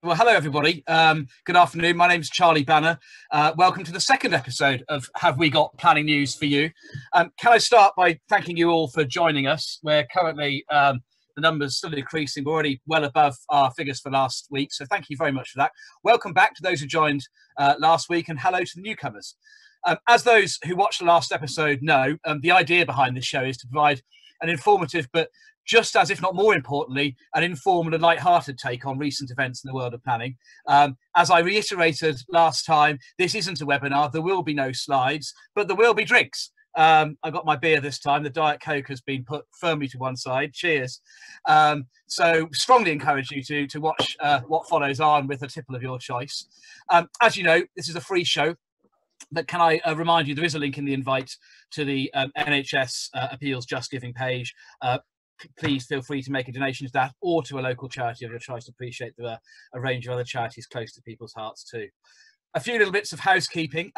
Well, hello, everybody. Good afternoon. My name's Charlie Banner. Welcome to the second episode of Have We Got Planning News for You? Can I start by thanking you all for joining us? We're currently, the numbers still increasing. We're already well above our figures for last week. So thank you very much for that. Welcome back to those who joined last week, and hello to the newcomers. As those who watched the last episode know, the idea behind this show is to provide an informative, but just as, if not more importantly, an informed and light-hearted take on recent events in the world of planning. As I reiterated last time, this isn't a webinar. There will be no slides, but there will be drinks. I got my beer this time. The Diet Coke has been put firmly to one side. Cheers. So strongly encourage you to watch what follows on with a tipple of your choice. As you know, this is a free show. But can I remind you, there is a link in the invite to the NHS Appeals Just Giving page. Please feel free to make a donation to that or to a local charity of your choice. Appreciate there are a range of other charities close to people's hearts too. A few little bits of housekeeping.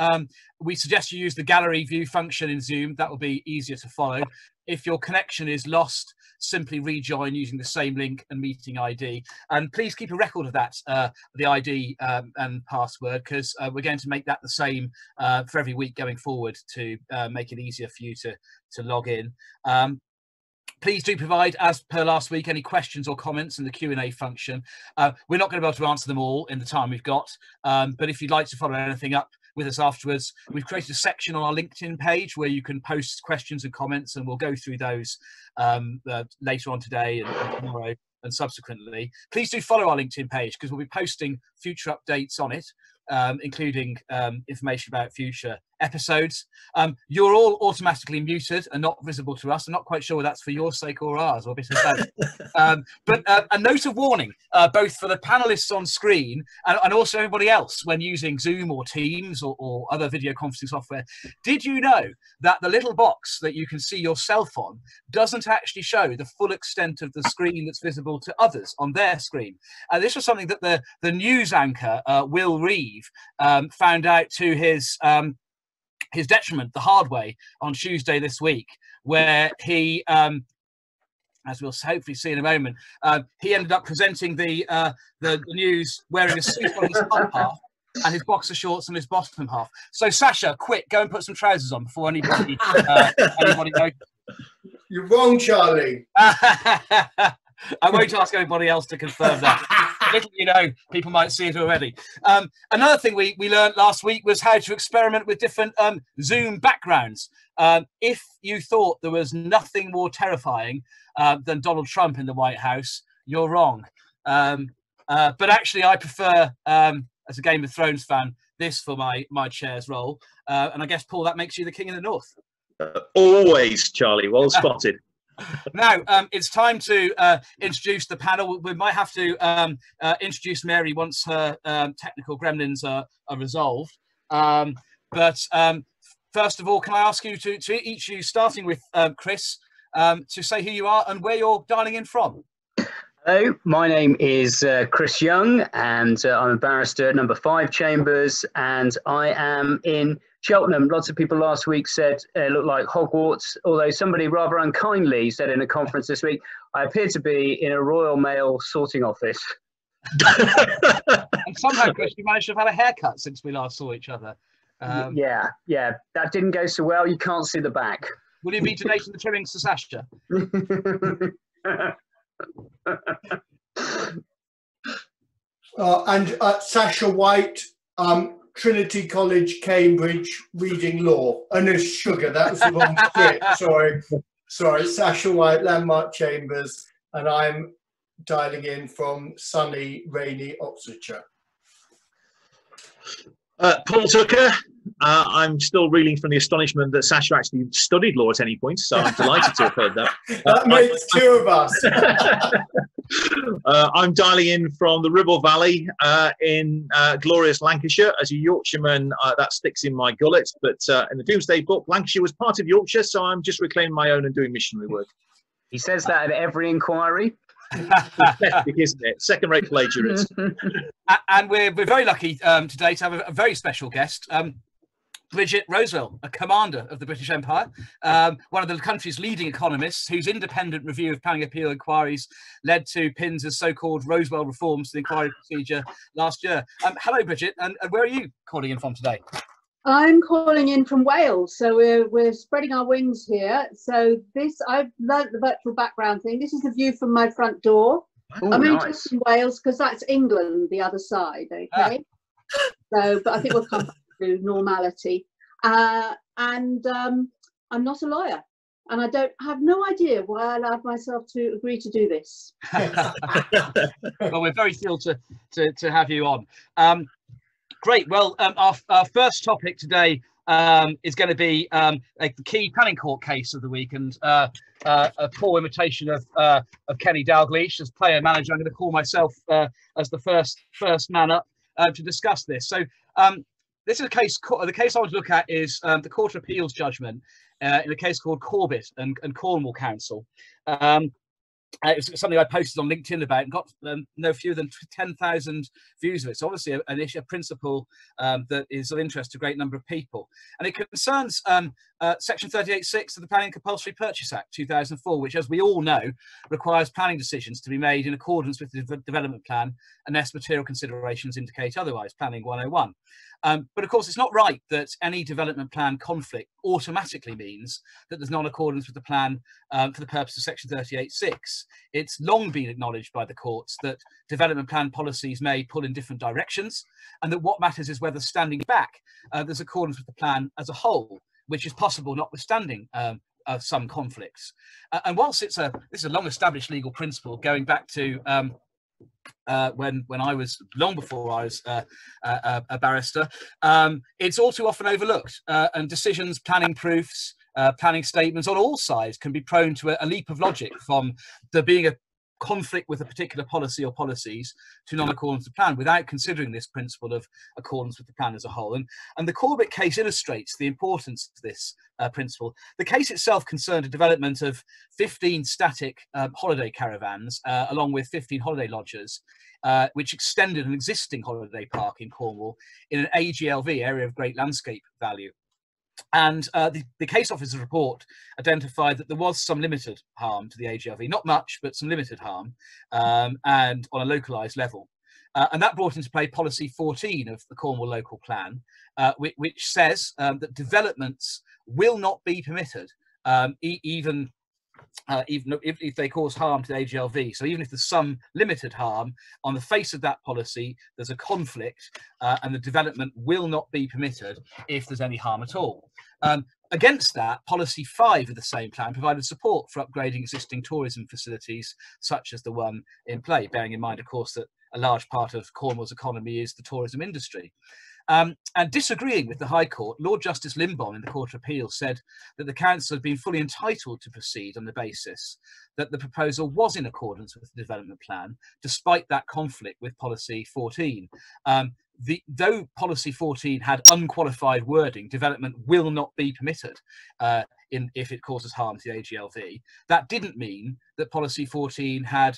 We suggest you use the gallery view function in Zoom. That will be easier to follow. If your connection is lost, simply rejoin using the same link and meeting ID. And please keep a record of that, the ID and password, because we're going to make that the same for every week going forward to make it easier for you to log in. Please do provide, as per last week, any questions or comments in the Q&A function. We're not going to be able to answer them all in the time we've got, but if you'd like to follow anything up with us afterwards, we've created a section on our LinkedIn page where you can post questions and comments, and we'll go through those later on today and tomorrow and subsequently. Please do follow our LinkedIn page because we'll be posting future updates on it, including information about future episodes. You're all automatically muted and not visible to us. I'm not quite sure whether that's for your sake or ours, or a bit of both. But a note of warning, both for the panelists on screen and also everybody else when using Zoom or Teams or other video conferencing software. Did you know that the little box that you can see yourself on doesn't actually show the full extent of the screen that's visible to others on their screen? This was something that the news anchor, Will Reeve, found out to his detriment the hard way on Tuesday this week, where he, as we'll hopefully see in a moment, he ended up presenting the news wearing a suit on his top half and his boxer shorts on his bottom half. So Sasha, quick, go and put some trousers on before anybody knows. You're wrong, Charlie. I won't ask anybody else to confirm that. Little you know, people might see it already. Another thing we learned last week was how to experiment with different Zoom backgrounds. If you thought there was nothing more terrifying than Donald Trump in the White House, you're wrong. But actually, I prefer, as a Game of Thrones fan, this for my chair's role. And I guess, Paul, that makes you the King of the North. Always, Charlie. Well spotted. Now, it's time to introduce the panel. We might have to introduce Mary once her technical gremlins are resolved. But first of all, can I ask you to each of you, starting with Chris, to say who you are and where you're dialing in from? Hello, my name is Chris Young, and I'm a barrister at number 5 Chambers, and I am in Cheltenham. Lots of people last week said it looked like Hogwarts, although somebody rather unkindly said in a conference this week, I appear to be in a Royal Mail sorting office. And somehow, Chris, you managed to have had a haircut since we last saw each other. Yeah, that didn't go so well. You can't see the back. Will you be donating the trimmings to Sasha? And Sasha White, Trinity College, Cambridge, reading law. Oh no, sugar, that was the wrong script. Sorry, Sasha White, Landmark Chambers, and I'm dialing in from sunny, rainy Oxfordshire. Paul Tucker. I'm still reeling from the astonishment that Sasha actually studied law at any point, so I'm delighted to have heard that. That makes 2 of us. I'm dialing in from the Ribble Valley in glorious Lancashire. As a Yorkshireman, that sticks in my gullet, but in the Doomsday Book, Lancashire was part of Yorkshire, so I'm just reclaiming my own and doing missionary work. He says that at every inquiry. Pathetic, isn't it? Second-rate plagiarist. And we're very lucky today to have a very special guest. Bridget Rosewell, a commander of the British Empire, one of the country's leading economists, whose independent review of planning appeal inquiries led to PINS' so-called Rosewell reforms to the inquiry procedure last year. Hello, Bridget, and where are you calling in from today? I'm calling in from Wales, so we're spreading our wings here. So I've learnt the virtual background thing. This is the view from my front door. Ooh, I'm only nice. just in Wales because that's England, the other side, okay? So, but I think we'll come back to normality. I'm not a lawyer, and I have no idea why I allowed myself to agree to do this. Well, we're very thrilled to have you on. Great. Well, our first topic today is going to be the key planning court case of the week, and a poor imitation of Kenny Dalglish as player manager. I'm going to call myself as the first man up to discuss this. So this is a case. The case I want to look at is the Court of Appeal's judgment in a case called Corbett and Cornwall Council. It's something I posted on LinkedIn about and got no fewer than 10,000 views of it. So obviously an issue, a principle that is of interest to a great number of people. And it concerns Section 38(6) of the Planning Compulsory Purchase Act 2004, which, as we all know, requires planning decisions to be made in accordance with the development plan unless material considerations indicate otherwise, Planning 101. But of course, it's not right that any development plan conflict automatically means that there's non-accordance with the plan for the purpose of Section 38(6). It's long been acknowledged by the courts that development plan policies may pull in different directions, and that what matters is whether standing back there's accordance with the plan as a whole, which is possible notwithstanding some conflicts. And whilst this is a long-established legal principle going back to when I was, long before I was a barrister, it's all too often overlooked, and decisions, planning proofs, planning statements on all sides can be prone to a leap of logic from there being a conflict with a particular policy or policies to non-accordance with the plan without considering this principle of accordance with the plan as a whole. And the Corbett case illustrates the importance of this principle. The case itself concerned a development of 15 static holiday caravans along with 15 holiday lodges, which extended an existing holiday park in Cornwall in an AGLV, area of great landscape value. And the case officer's report identified that there was some limited harm to the AGLV, not much, but some limited harm, and on a localised level. And that brought into play policy 14 of the Cornwall local plan, which says that developments will not be permitted, even if they cause harm to the AGLV. So even if there's some limited harm, on the face of that policy, there's a conflict, and the development will not be permitted if there's any harm at all. Against that, policy 5 of the same plan provided support for upgrading existing tourism facilities, such as the one in play, bearing in mind, of course, that a large part of Cornwall's economy is the tourism industry. And disagreeing with the High Court, Lord Justice Limbom in the Court of Appeal said that the council had been fully entitled to proceed on the basis that the proposal was in accordance with the development plan, despite that conflict with policy 14. Though policy 14 had unqualified wording, development will not be permitted if it causes harm to the AGLV, that didn't mean that policy 14 had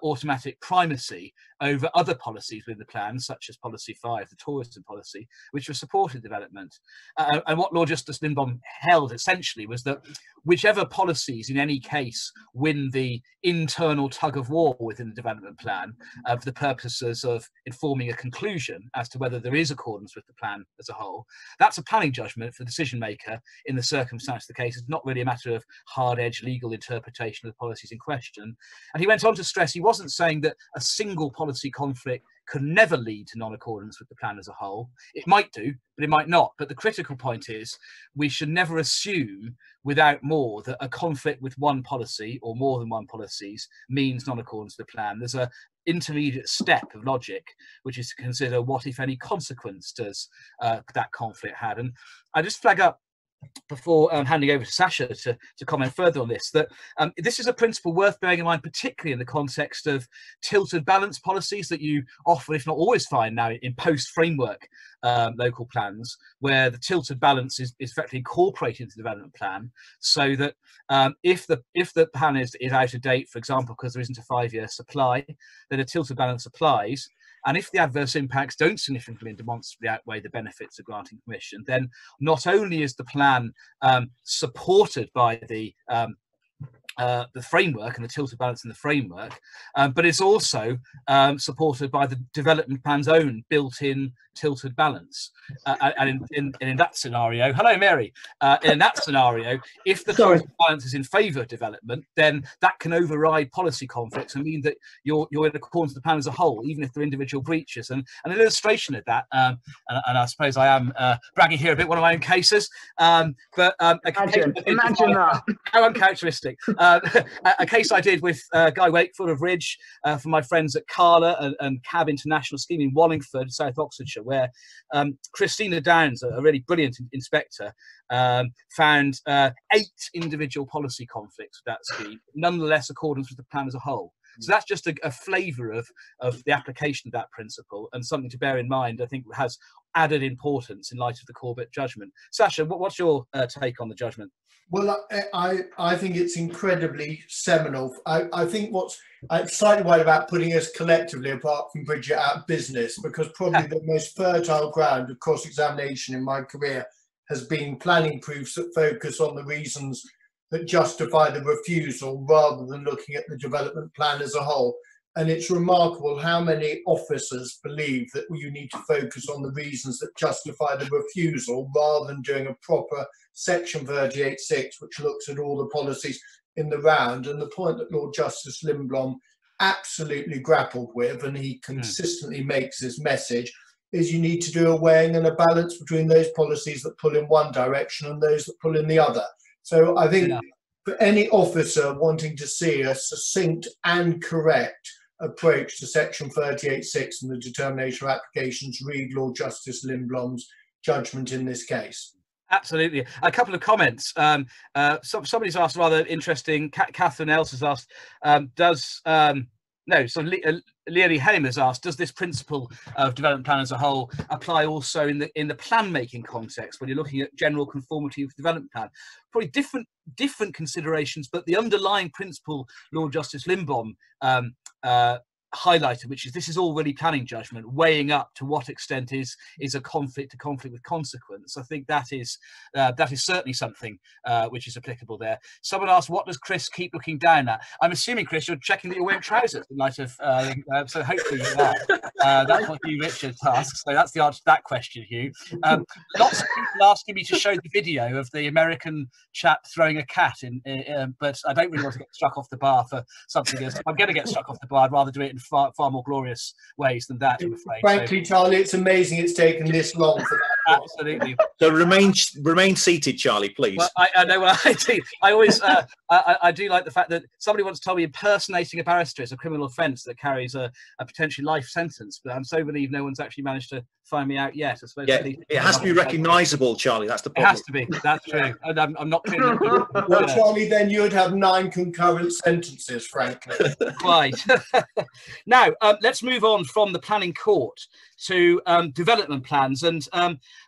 automatic primacy over other policies within the plan, such as policy 5, the tourism policy, which was supported development. And what Lord Justice Limbom held essentially was that whichever policies in any case win the internal tug of war within the development plan for the purposes of informing a conclusion as to whether there is accordance with the plan as a whole, that's a planning judgment for the decision maker in the circumstance of the case. It's not really a matter of hard-edged legal interpretation of the policies in question. And he went on to stress he wasn't saying that a single policy conflict could never lead to non-accordance with the plan as a whole. It might do, but it might not. But the critical point is we should never assume without more that a conflict with one policy or more than one policies means non-accordance with the plan. There's a intermediate step of logic, which is to consider what, if any, consequence does that conflict had. And I just flag up before handing over to Sasha to comment further on this, that this is a principle worth bearing in mind, particularly in the context of tilted balance policies that you often, if not always, find now in post-framework local plans, where the tilted balance is effectively incorporated into the development plan, so that if the plan is out of date, for example, because there isn't a 5-year supply, then a tilted balance applies. And if the adverse impacts don't significantly and demonstrably outweigh the benefits of granting permission, then not only is the plan supported by the framework and the tilted balance in the framework, but it's also supported by the development plan's own built-in tilted balance. And in that scenario, hello Mary, in that scenario, if the tilted balance is in favour of development, then that can override policy conflicts and mean that you're in accordance with the plan as a whole, even if there are individual breaches. And an illustration of that, and I suppose I am bragging here a bit, one of my own cases, Imagine that. How uncharacteristic. A case I did with Guy Wakefield of Ridge for my friends at Carla and Cab International Scheme in Wallingford, South Oxfordshire, where Christina Downs, a really brilliant inspector, found 8 individual policy conflicts with that scheme, nonetheless accordance with the plan as a whole. So that's just a flavour of the application of that principle, and something to bear in mind, I think, has added importance in light of the Corbett judgment. Sasha, what's your take on the judgment? Well, I think it's incredibly seminal. I think I'm slightly worried about putting us collectively, apart from Bridget, out of business, because probably the most fertile ground of cross-examination in my career has been planning proofs that focus on the reasons that justify the refusal rather than looking at the development plan as a whole. And it's remarkable how many officers believe that you need to focus on the reasons that justify the refusal rather than doing a proper section 38.6, which looks at all the policies in the round. And the point that Lord Justice Lindblom absolutely grappled with, and he consistently makes this message, is you need to do a weighing and a balance between those policies that pull in one direction and those that pull in the other. So I think for any officer wanting to see a succinct and correct approach to section 38.6 and the determination of applications, read Lord Justice Lindblom's judgment in this case. Absolutely. A couple of comments. Somebody's asked rather interesting. Catherine Else has asked, Leonie Haim has asked, does this principle of development plan as a whole apply also in the plan making context when you're looking at general conformity with development plan? Probably different considerations, but the underlying principle Lord Justice Lindblom highlighted, which is this is all really planning judgment, weighing up to what extent is a conflict with consequence. I think that is certainly something which is applicable there. Someone asked, what does Chris keep looking down at? I'm assuming, Chris, you're checking that you're wearing trousers in light of so hopefully you are. That's what Hugh Richards asks, so that's the answer to that question, Hugh. Lots of people asking me to show the video of the American chap throwing a cat in, but I don't really want to get struck off the bar for something else. If I'm going to get struck off the bar, I'd rather do it in far more glorious ways than that, I'm afraid. Frankly, Charlie, it's amazing it's taken this long for that. Absolutely. So remain seated, Charlie, please. Well, I know what I do. I always I do like the fact that somebody once told me impersonating a barrister is a criminal offence that carries a potentially life sentence, but I'm so relieved no one's actually managed to find me out yet. I suppose it has to be recognisable, Charlie. That's the problem. It has to be. That's true. And I'm not kidding. Well, Charlie, then you'd have 9 concurrent sentences, frankly. Quite. Now, let's move on from the planning court to development plans. And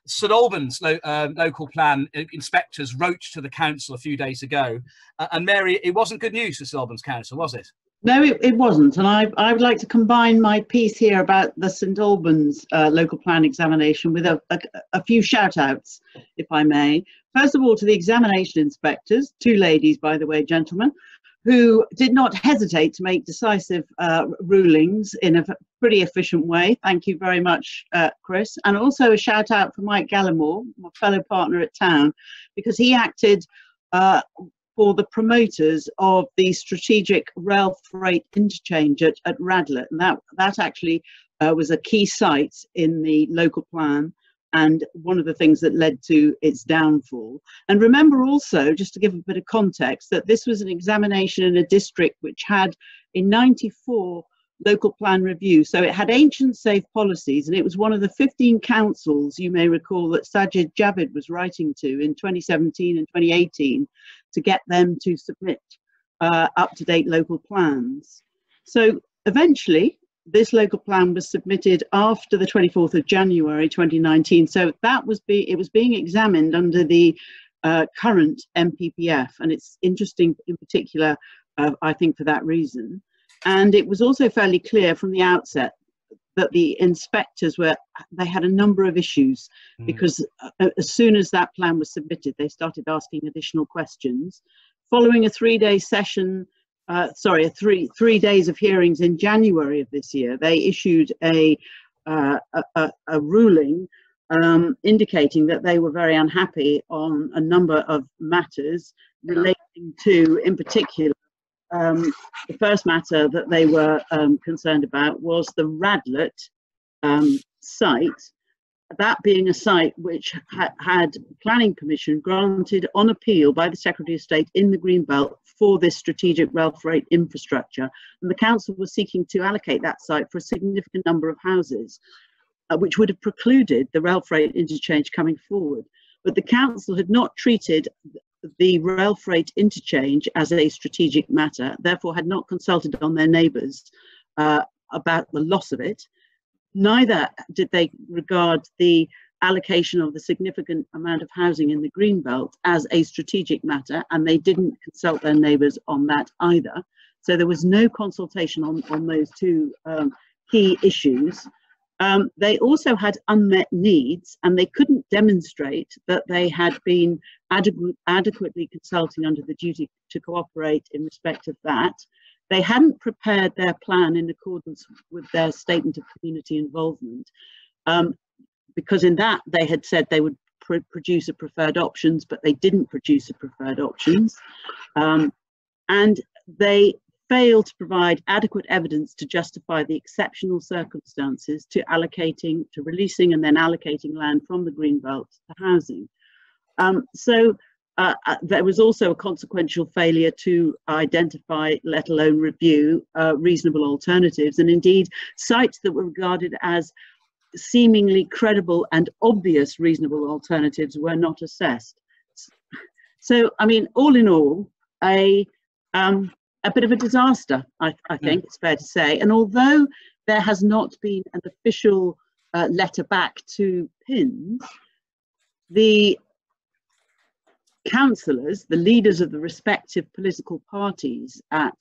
St Albans local plan inspectors wrote to the council a few days ago. And Mary, it wasn't good news for St Albans Council, was it? No, it wasn't. And I would like to combine my piece here about the St Albans local plan examination with a few shout outs, if I may. First of all, to the examination inspectors, 2 ladies, by the way, gentlemen, who did not hesitate to make decisive rulings in a pretty efficient way. Thank you very much, Chris. And also a shout out for Mike Gallimore, my fellow partner at Town, because he acted for the promoters of the strategic rail freight interchange at Radlett. And that actually was a key site in the local plan and one of the things that led to its downfall. And remember also, just to give a bit of context, that this was an examination in a district which had a 94 local plan review. So it had ancient safe policies, and it was one of the 15 councils, you may recall, that Sajid Javid was writing to in 2017 and 2018 to get them to submit up-to-date local plans. So eventually, this local plan was submitted after the 24th of January 2019. So that was it was being examined under the current MPPF, and it's interesting in particular, I think, for that reason. And it was also fairly clear from the outset that the inspectors they had a number of issues, because as soon as that plan was submitted, they started asking additional questions. Following a 3-day session, three days of hearings in January of this year, they issued a ruling indicating that they were very unhappy on a number of matters relating to, in particular, the first matter that they were concerned about was the Radlett site, that being a site which had planning permission granted on appeal by the Secretary of State in the Greenbelt for this strategic rail freight infrastructure, and the council was seeking to allocate that site for a significant number of houses, which would have precluded the rail freight interchange coming forward. But the council had not treated the rail freight interchange as a strategic matter, therefore had not consulted on their neighbours about the loss of it. Neither did they regard the allocation of the significant amount of housing in the Greenbelt as a strategic matter, and they didn't consult their neighbours on that either. So there was no consultation on those two key issues. They also had unmet needs, and they couldn't demonstrate that they had been adequately consulting under the duty to cooperate in respect of that. They hadn't prepared their plan in accordance with their statement of community involvement, because in that they had said they would produce a preferred options, but they didn't produce a preferred options. And they failed to provide adequate evidence to justify the exceptional circumstances to releasing and then allocating land from the Greenbelt to housing. There was also a consequential failure to identify, let alone review, reasonable alternatives, and indeed sites that were regarded as seemingly credible and obvious reasonable alternatives were not assessed. So, I mean, all in all, a bit of a disaster, I think it's fair to say. And although there has not been an official letter back to PINS, the councillors, the leaders of the respective political parties at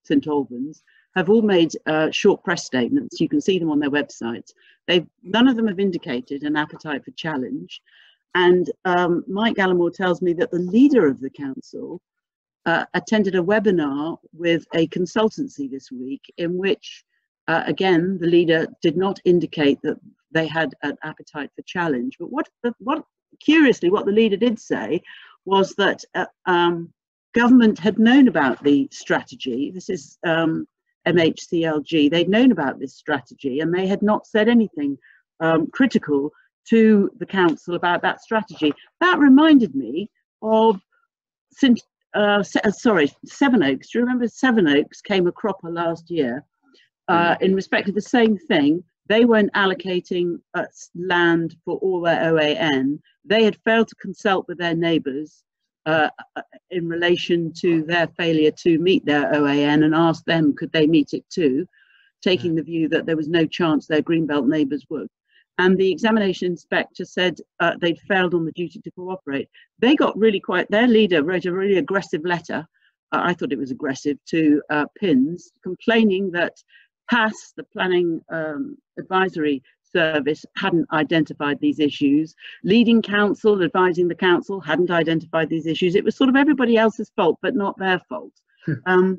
St Albans, have all made short press statements. You can see them on their websites. None of them have indicated an appetite for challenge. And Mike Gallimore tells me that the leader of the council attended a webinar with a consultancy this week, in which, again, the leader did not indicate that they had an appetite for challenge. But curiously, what the leader did say was that government had known about the strategy. This is MHCLG. They'd known about this strategy, and they had not said anything critical to the council about that strategy. That reminded me of Sevenoaks. Do you remember Sevenoaks came a cropper last year in respect to the same thing? They weren't allocating land for all their OAN. They had failed to consult with their neighbours in relation to their failure to meet their OAN, and asked them could they meet it too, taking the view that there was no chance their Greenbelt neighbours would. And the examination inspector said they'd failed on the duty to cooperate. They got really their leader wrote a really aggressive letter, I thought it was aggressive, to PINS, complaining that PAS, the Planning Advisory Service, hadn't identified these issues. Leading counsel, advising the council, hadn't identified these issues. It was sort of everybody else's fault, but not their fault. And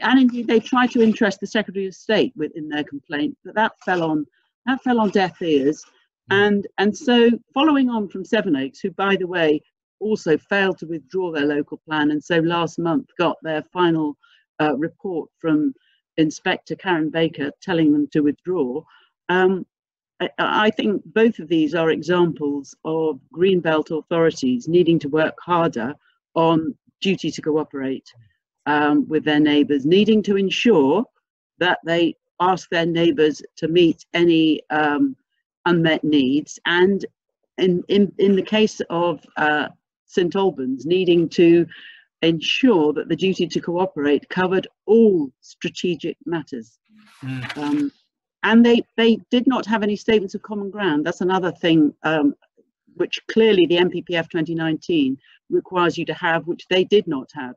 indeed, they tried to interest the Secretary of State in their complaint, but that fell on deaf ears. And so, following on from Sevenoaks, who, by the way, also failed to withdraw their local plan, and so last month got their final report from Inspector Karen Baker telling them to withdraw. I think both of these are examples of Greenbelt authorities needing to work harder on duty to cooperate with their neighbours, needing to ensure that they ask their neighbours to meet any unmet needs, and in the case of St Albans, needing to ensure that the duty to cooperate covered all strategic matters. And they did not have any statements of common ground. That's another thing which clearly the MPPF 2019 requires you to have, which they did not have.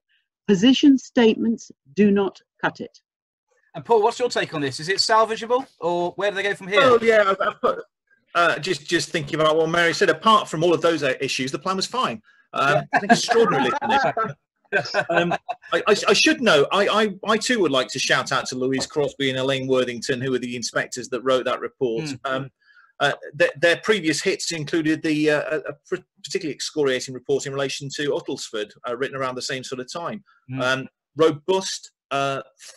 Position statements do not cut it. And Paul, what's your take on this? Is it salvageable, or where do they go from here? Oh yeah, I've put just thinking about what Mary said. Apart from all of those issues, the plan was fine. I think extraordinarily. I should know. I too would like to shout out to Louise Crosby and Elaine Worthington, who are the inspectors that wrote that report. Their previous hits included the a particularly excoriating report in relation to Uttlesford, written around the same sort of time. Robust,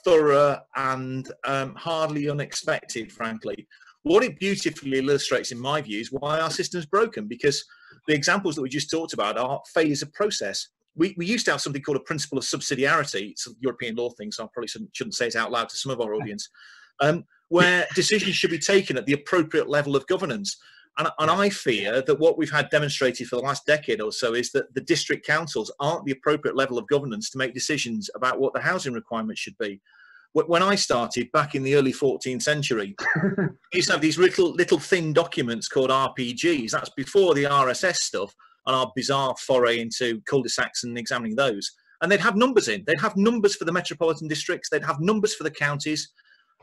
thorough, and hardly unexpected, frankly. What it beautifully illustrates, in my view, is why our system's broken, because the examples that we just talked about are failures of process. We used to have something called a principle of subsidiarity. It's a European law thing, so I probably shouldn't say it out loud to some of our audience, where decisions should be taken at the appropriate level of governance. And I fear that what we've had demonstrated for the last decade or so is that the district councils aren't the appropriate level of governance to make decisions about what the housing requirements should be. When I started back in the early 14th century, we used to have these little thin documents called RPGs. That's before the RSS stuff and our bizarre foray into cul-de-sacs and examining those. And they'd have numbers in. They'd have numbers for the metropolitan districts. They'd have numbers for the counties.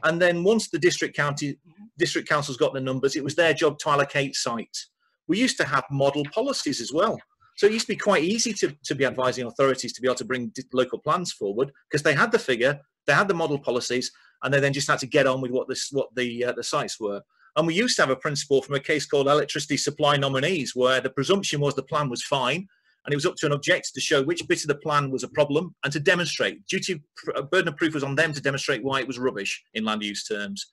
And then once the district councils got the numbers, it was their job to allocate sites. We used to have model policies as well. So it used to be quite easy to be advising authorities to be able to bring local plans forward, because they had the figure, they had the model policies, and they then just had to get on with what the sites were. And we used to have a principle from a case called electricity supply nominees, where the presumption was the plan was fine, and it was up to an objector to show which bit of the plan was a problem and to demonstrate. Burden of proof was on them to demonstrate why it was rubbish in land use terms.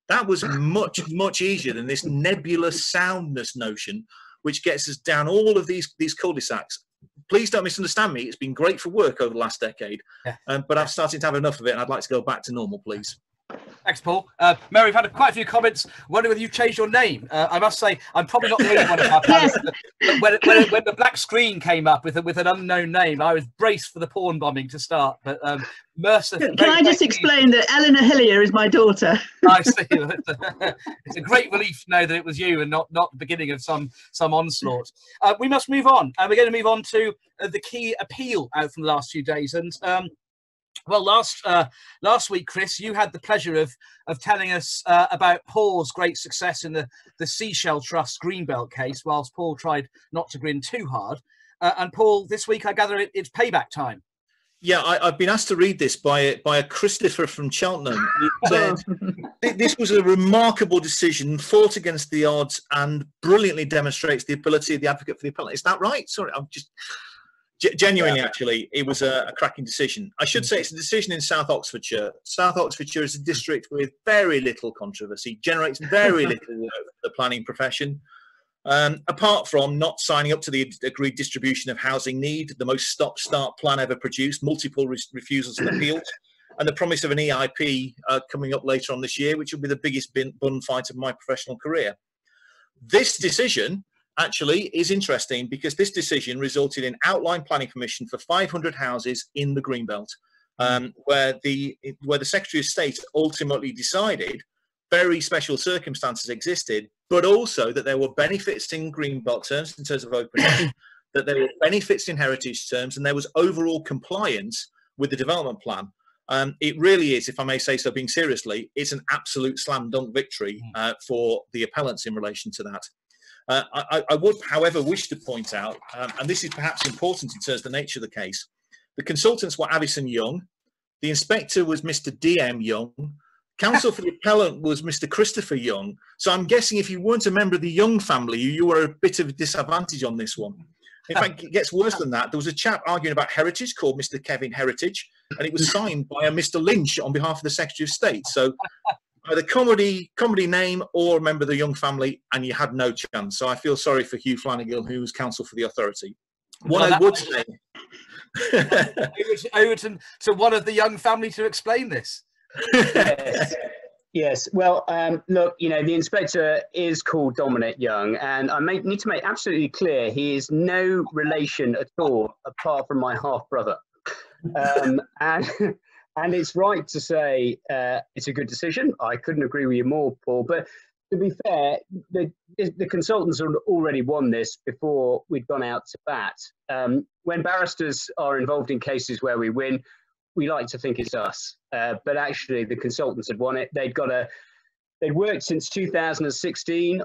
That was much, much easier than this nebulous soundness notion, which gets us down all of these cul-de-sacs. Please don't misunderstand me. It's been great for work over the last decade, but I've started to have enough of it, and I'd like to go back to normal, please. Thanks, Paul. Mary, we've had quite a few comments wondering whether you've changed your name. I must say, I'm probably not the only one of our panelists. When the black screen came up with an unknown name, I was braced for the porn bombing to start. But Mercer, can I just explain that Eleanor Hillier is my daughter? I see. It's a great relief to know that it was you and not the beginning of some onslaught. We must move on, and we're going to move on to the key appeal out from the last few days. And well, last week, Chris, you had the pleasure of telling us about Paul's great success in the Seashell Trust Greenbelt case, whilst Paul tried not to grin too hard. And Paul, this week, I gather it's payback time. Yeah, I've been asked to read this by a Christopher from Cheltenham. This was a remarkable decision, fought against the odds, and brilliantly demonstrates the ability of the advocate for the appellant. Is that right? Sorry, I'm just... Genuinely, actually, it was a cracking decision. I should say it's a decision in South Oxfordshire. South Oxfordshire is a district with very little controversy, generates very little work for the planning profession. Apart from not signing up to the agreed distribution of housing need, the most stop-start plan ever produced, multiple refusals and appeals, and the promise of an EIP coming up later on this year, which will be the biggest bun fight of my professional career. This decision actually is interesting because this decision resulted in outline planning permission for 500 houses in the Greenbelt, where the Secretary of State ultimately decided very special circumstances existed, but also that there were benefits in Greenbelt terms in terms of openness, that there were benefits in heritage terms, and there was overall compliance with the development plan. It really is, if I may say so, being seriously, it's an absolute slam dunk victory for the appellants in relation to that. I would, however, wish to point out, and this is perhaps important in terms of the nature of the case, the consultants were Avison Young, the inspector was Mr. D.M. Young, counsel for the appellant was Mr. Christopher Young. So I'm guessing if you weren't a member of the Young family, you were a bit of a disadvantage on this one. In fact, it gets worse than that. There was a chap arguing about heritage called Mr. Kevin Heritage, and it was signed by a Mr. Lynch on behalf of the Secretary of State. So either comedy name or a member of the Young family, and you had no chance. So I feel sorry for Hugh Flanagan, who was counsel for the authority. What I would say... over to one of the Young family to explain this. Yes. Well, look, the inspector is called Dominic Young, and I need to make absolutely clear he is no relation at all, apart from my half-brother. And it's right to say it's a good decision. I couldn't agree with you more, Paul. But to be fair, the consultants had already won this before we'd gone out to bat. When barristers are involved in cases where we win, we like to think it's us, but actually the consultants had won it. They'd worked since 2016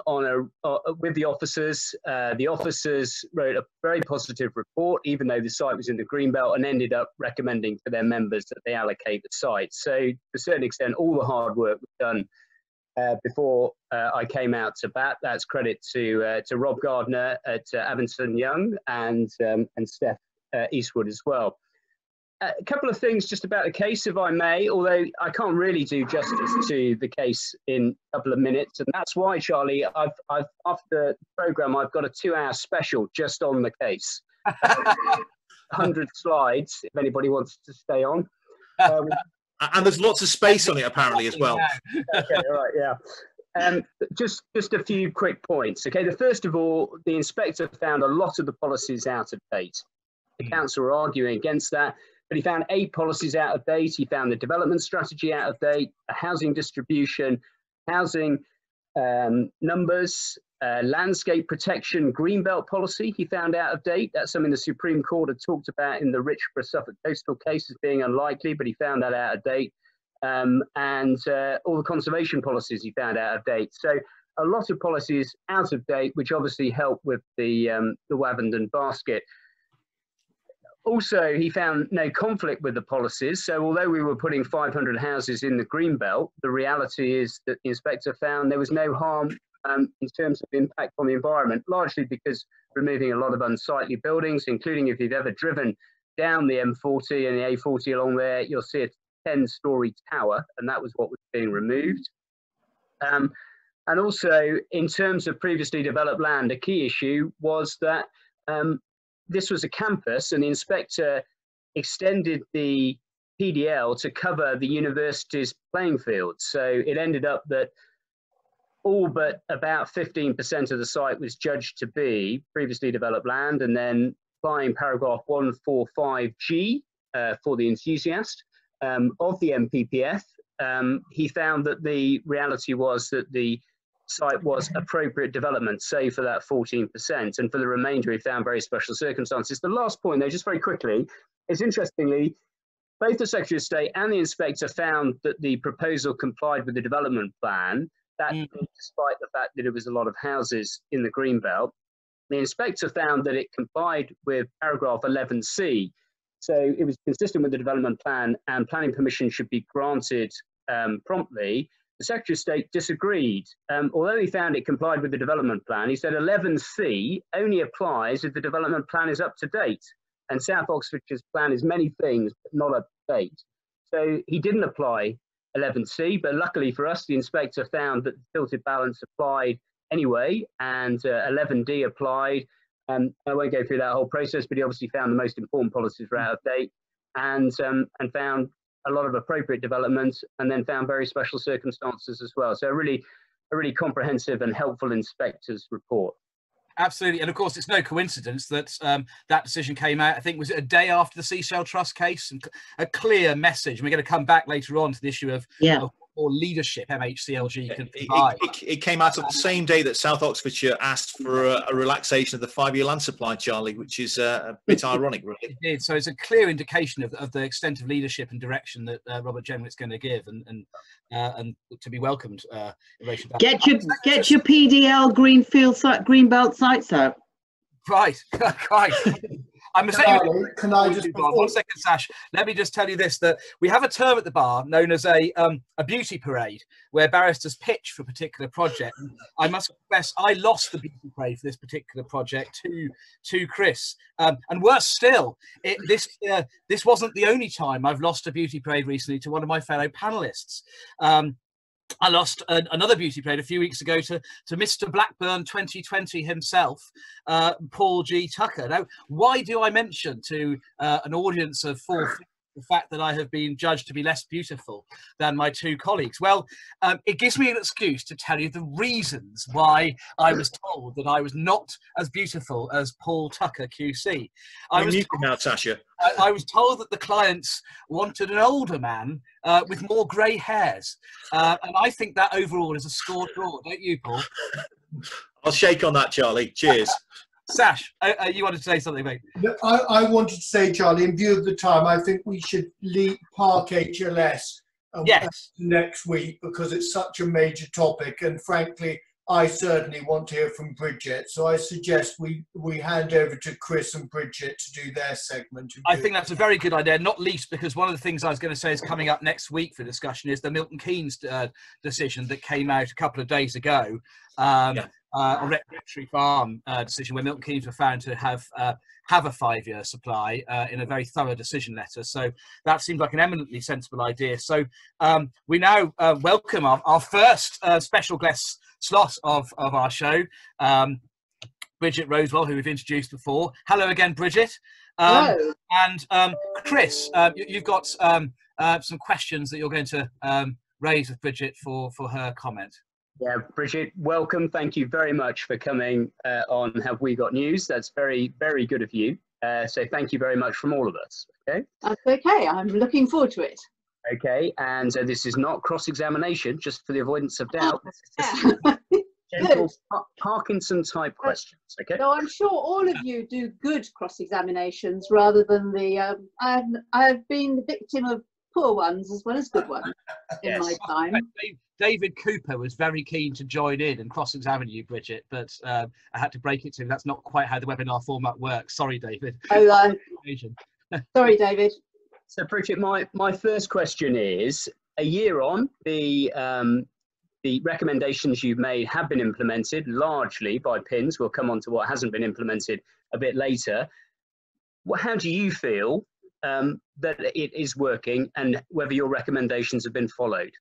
with the officers. The officers wrote a very positive report, even though the site was in the Greenbelt, and ended up recommending to their members that they allocate the site. So to a certain extent, all the hard work was done before I came out to bat. That's credit to Rob Gardner at Avenson Young and Steph Eastwood as well. A couple of things just about the case, if I may, although I can't really do justice to the case in a couple of minutes. And that's why, Charlie, I've after the programme, I've got a 2-hour special just on the case. 100 slides, if anybody wants to stay on. And there's lots of space on it, apparently, as well. Okay, right, yeah. Just a few quick points. Okay, the first of all, the inspector found a lot of the policies out of date. The council were arguing against that, but he found 8 policies out of date. He found the development strategy out of date, the housing distribution, housing numbers, landscape protection, greenbelt policy he found out of date. That's something the Supreme Court had talked about in the Richborough Suffolk coastal case as being unlikely, but he found that out of date. And all the conservation policies he found out of date. So a lot of policies out of date, which obviously help with the Wavendon basket. Also, he found no conflict with the policies. So although we were putting 500 houses in the Greenbelt, the reality is that the inspector found there was no harm in terms of impact on the environment, largely because removing a lot of unsightly buildings, including if you've ever driven down the M40 and the A40 along there, you'll see a 10-storey tower, and that was what was being removed. And also, in terms of previously developed land, a key issue was that this was a campus, and the inspector extended the PDL to cover the university's playing field. So it ended up that all but about 15% of the site was judged to be previously developed land, and then applying paragraph 145G for the enthusiast of the MPPF, he found that the reality was that the site was appropriate development, save for that 14%. And for the remainder, he found very special circumstances. The last point, though, just very quickly, is interestingly, both the Secretary of State and the inspector found that the proposal complied with the development plan, that despite the fact that it was a lot of houses in the Greenbelt. The inspector found that it complied with paragraph 11C. So it was consistent with the development plan, and planning permission should be granted promptly. The Secretary of State disagreed. Although he found it complied with the development plan, he said 11C only applies if the development plan is up to date. And South Oxfordshire's plan is many things, but not up to date. So he didn't apply 11C, but luckily for us, the inspector found that the tilted balance applied anyway, and 11D applied. I won't go through that whole process, but he obviously found the most important policies were out of date, and found a lot of appropriate developments, and then found very special circumstances as well. So a really comprehensive and helpful inspector's report. Absolutely, and of course, it's no coincidence that that decision came out. I think was it a day after the Seashell Trust case, and a clear message. And we're going to come back later on to the issue of or leadership MHCLG can provide. It came out on the same day that South Oxfordshire asked for a relaxation of the 5-year land supply, Charlie, which is a bit ironic, really. It did. So it's a clear indication of the extent of leadership and direction that Robert Jenwick's going to give, and to be welcomed. In relation to that. Get your PDL Greenbelt sites out. Right. I'm saying, can I just one second, Sash? Let me just tell you this: that we have a term at the bar known as a beauty parade, where barristers pitch for a particular project. I must confess, I lost the beauty parade for this particular project to Chris, and worse still, this wasn't the only time I've lost a beauty parade recently to one of my fellow panelists. I lost another beauty parade a few weeks ago to Mr. Blackburn 2020 himself, Paul G. Tucker. Now, why do I mention to an audience of 4 the fact that I have been judged to be less beautiful than my 2 colleagues? Well, it gives me an excuse to tell you the reasons why I was told that I was not as beautiful as Paul Tucker QC. I was told that the clients wanted an older man with more grey hairs, and I think that overall is a score draw, don't you, Paul? I'll shake on that, Charlie. Cheers. Sash, you wanted to say something, mate? No, I wanted to say, Charlie, in view of the time, I think we should park HLS Yes. next week because it's such a major topic. And frankly, I certainly want to hear from Bridget. So I suggest we hand over to Chris and Bridget to do their segment. I think that's a very good idea, not least because one of the things I was going to say is coming up next week for discussion is the Milton Keynes decision that came out a couple of days ago on Rectory Farm decision, where Milton Keynes were found to have a 5-year supply in a very thorough decision letter. So that seemed like an eminently sensible idea. So we now welcome our first special guest slot of our show, Bridget Rosewell, who we've introduced before. Hello again, Bridget. Hello. And Chris, you've got some questions that you're going to raise with Bridget for her comment. Yeah, Bridget, welcome. Thank you very much for coming on Have We Got News. That's very, very good of you. So thank you very much from all of us. Okay. That's okay. I'm looking forward to it. Okay, and this is not cross-examination, just for the avoidance of doubt. Gentle Parkinson-type questions. Okay. So I'm sure all of you do good cross-examinations rather than the. I've been the victim of poor ones as well as good ones in my time. David Cooper was very keen to join in and cross-examine you, Bridget, but I had to break it to him. That's not quite how the webinar format works. Sorry, David. Oh, sorry, David. So, Bridget, my first question is: a year on, the recommendations you've made have been implemented largely by PINS. We'll come on to what hasn't been implemented a bit later. How do you feel that it is working, and whether your recommendations have been followed?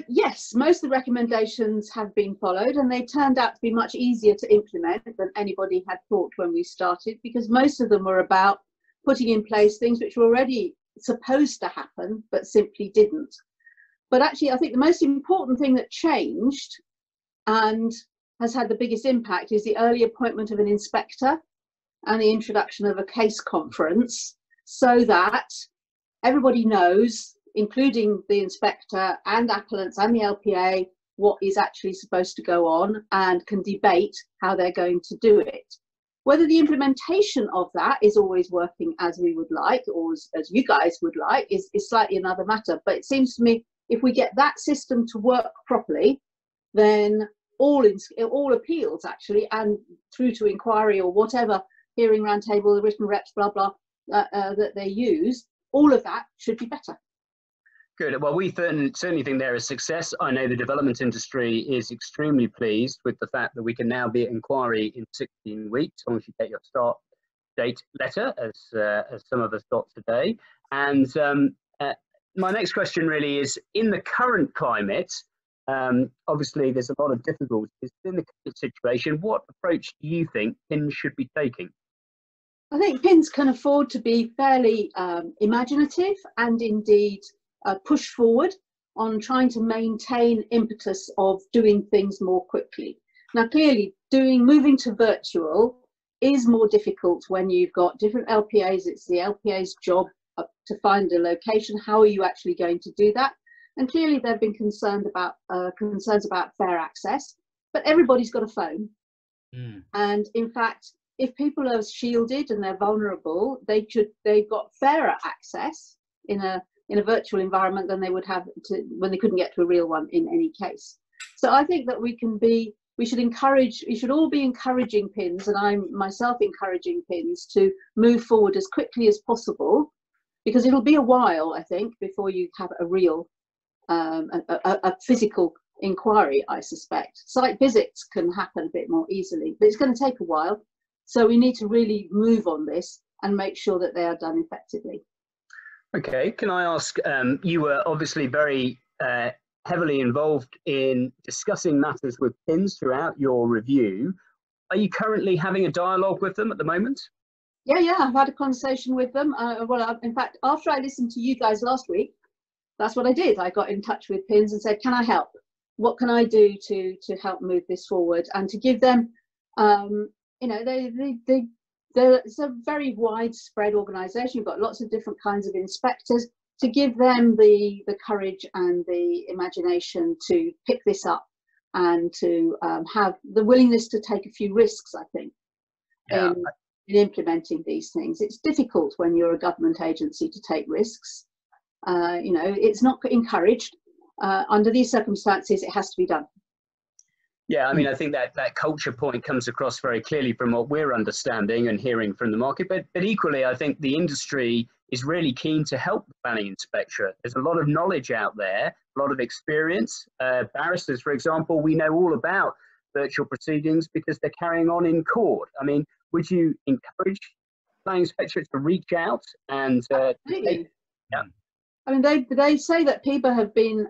Yes, most of the recommendations have been followed, and they turned out to be much easier to implement than anybody had thought when we started, because most of them were about putting in place things which were already supposed to happen but simply didn't. But actually, I think the most important thing that changed and has had the biggest impact is the early appointment of an inspector and the introduction of a case conference, so that everybody knows, including the inspector and appellants and the LPA, what is actually supposed to go on and can debate how they're going to do it. Whether the implementation of that is always working as we would like, or as you guys would like, is slightly another matter. But it seems to me, if we get that system to work properly, then all appeals actually, and through to inquiry or whatever, hearing roundtable, the written reps, blah, blah, that they use, all of that should be better. Good. Well, we certainly think they're a success. I know the development industry is extremely pleased with the fact that we can now be at inquiry in 16 weeks, as long as you get your start date letter, as some of us got today. And my next question really is, in the current climate, obviously there's a lot of difficulties in the current situation. What approach do you think PINS should be taking? I think PINS can afford to be fairly imaginative and indeed push forward on trying to maintain impetus of doing things more quickly. Now, clearly, moving to virtual is more difficult when you've got different LPAs. It's the LPA's job to find a location. How are you actually going to do that? And clearly, there have been concerns about fair access, but everybody's got a phone. And in fact, if people are shielded and they're vulnerable, they've got fairer access in a virtual environment than they would have when they couldn't get to a real one in any case. So I think that we should all be encouraging PINS, and I'm myself encouraging PINS to move forward as quickly as possible, because it'll be a while, I think, before you have a real, a physical inquiry, I suspect. Site visits can happen a bit more easily, but it's going to take a while. So we need to really move on this and make sure that they are done effectively. Okay, can I ask, you were obviously very heavily involved in discussing matters with PINS throughout your review. Are you currently having a dialogue with them at the moment? Yeah, I've had a conversation with them. In fact, after I listened to you guys last week, that's what I did. I got in touch with PINS and said, can I help? What can I do to help move this forward? And to give them, it's a very widespread organisation. You've got lots of different kinds of inspectors, to give them the courage and the imagination to pick this up and to have the willingness to take a few risks, I think, in implementing these things. It's difficult when you're a government agency to take risks. You know, it's not encouraged. Under these circumstances, it has to be done. Yeah, I mean, I think that culture point comes across very clearly from what we're understanding and hearing from the market. But equally, I think the industry is really keen to help the planning inspectorate. There's a lot of knowledge out there, a lot of experience. Barristers, for example, we know all about virtual proceedings because they're carrying on in court. I mean, would you encourage planning inspectorates to reach out and yeah. I mean, they say that PIBA have been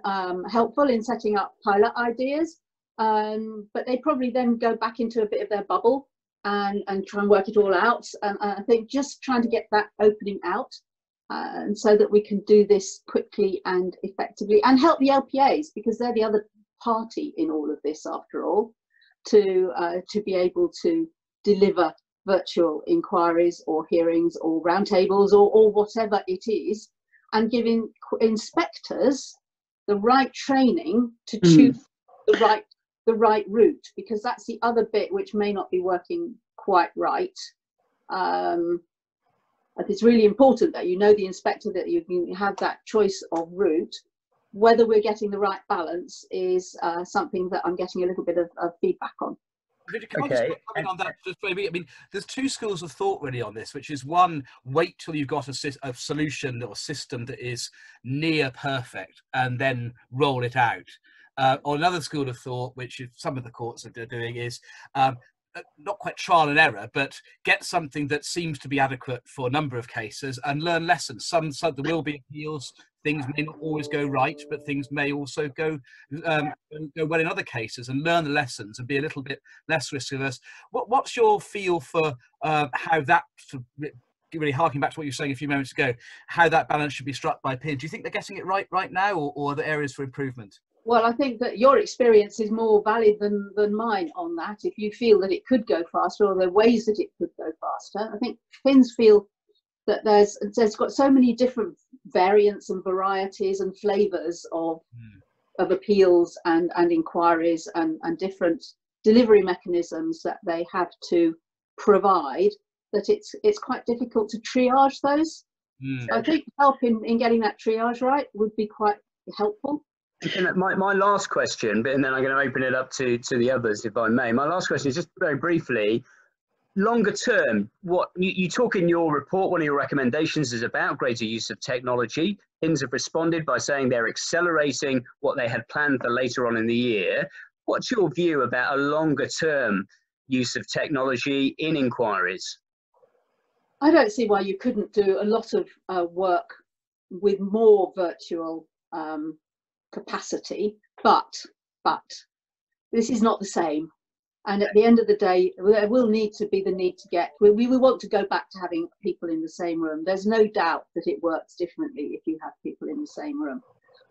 helpful in setting up pilot ideas, but they probably then go back into a bit of their bubble and try and work it all out. And I think just trying to get that opening out, and so that we can do this quickly and effectively, and help the LPAs, because they're the other party in all of this, after all, to be able to deliver virtual inquiries or hearings or roundtables or whatever it is, and giving inspectors the right training to choose the right route, because that's the other bit which may not be working quite right. It's really important that you know, the inspector, that you have that choice of route. Whether we're getting the right balance is something that I'm getting a little bit of feedback on. Can I just comment on that? Just maybe, I mean, there's two schools of thought really on this, which is one, wait till you've got a solution or system that is near perfect and then roll it out. Or another school of thought, which some of the courts are doing, is not quite trial and error, but get something that seems to be adequate for a number of cases and learn lessons. Some there will be appeals. Things may not always go right, but things may also go well in other cases, and learn the lessons and be a little bit less risk averse. What's your feel for how that, really harking back to what you were saying a few moments ago, how that balance should be struck by PIN? Do you think they're getting it right now, or are there areas for improvement? Well, I think that your experience is more valid than mine on that. If you feel that it could go faster, or there are ways that it could go faster, I think PINs feel that there's got so many different variants and varieties and flavours of appeals and inquiries and different delivery mechanisms that they have to provide, that it's quite difficult to triage those. So I think help in getting that triage right would be quite helpful. My last question, and then I'm going to open it up to the others, if I may. My last question is just very briefly, longer term, what you talk in your report, one of your recommendations is about greater use of technology. PINs have responded by saying they're accelerating what they had planned for later on in the year. What's your view about a longer term use of technology in inquiries? I don't see why you couldn't do a lot of work with more virtual capacity, but this is not the same. And at the end of the day, there will need to be the need to get, we want to go back to having people in the same room. There's no doubt that it works differently if you have people in the same room.